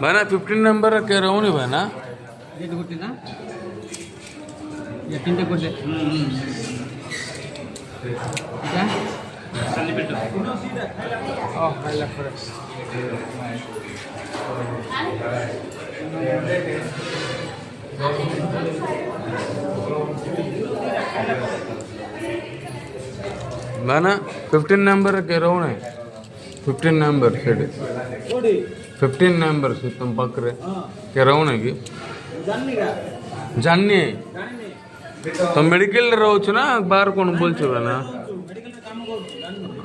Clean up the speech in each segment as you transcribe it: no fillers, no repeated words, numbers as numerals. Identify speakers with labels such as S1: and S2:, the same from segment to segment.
S1: भाना 15 number कह रहा हूँ नहीं भाना
S2: ये गोटे ना ये तीनटे गोटे क्या सेलिब्रेट ओह खाइला करे
S1: भाना 15 नंबर कह रहा हूँ नहीं 15 नंबर सेट 15 नंबर से तुम पकड़े कह रहा हूँ ना कि जाननी तो मेडिकल रोच ना बार कौन बोल चुका ना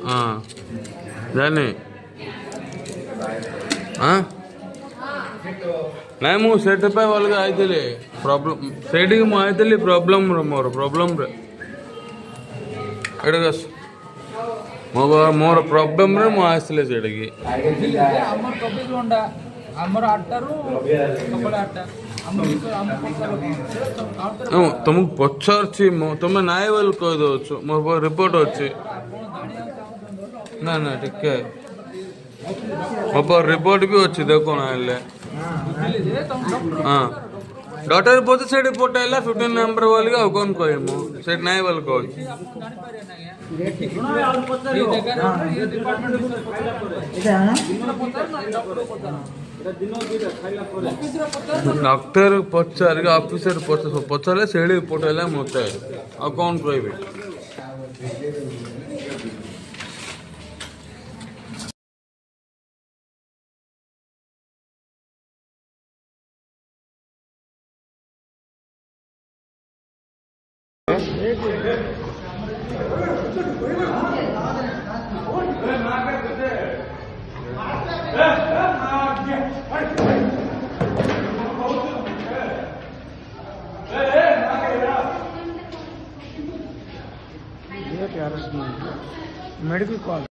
S1: हाँ जाने हाँ नहीं मु सेट पे वाले का आये थे प्रॉब्लम सेटिंग मु आये थे प्रॉब्लम मोर प्रॉब्लम रे एडगस मोर प्रॉब्लम रे मु आये थे सेट की
S2: हमर टॉपिक लोंडा हमर 8 ରୁ ସକାଳେ 8
S1: तुमको पचारछि तुम नाय बोल कह दो मोर रिपोर्ट अच्छी ना ना ठीक है मोर रिपोर्ट भी अच्छी देखो ना हाँ डॉक्टर बोलते से रिपोर्ट आइला 15 नंबर वाली का कौन कहे मो सेट नाय बोल कह डॉक्टर पचार ऑफिसर पचारे से रिपोर्ट आइला मत आ कौन कहबे
S2: मेडिकल कॉल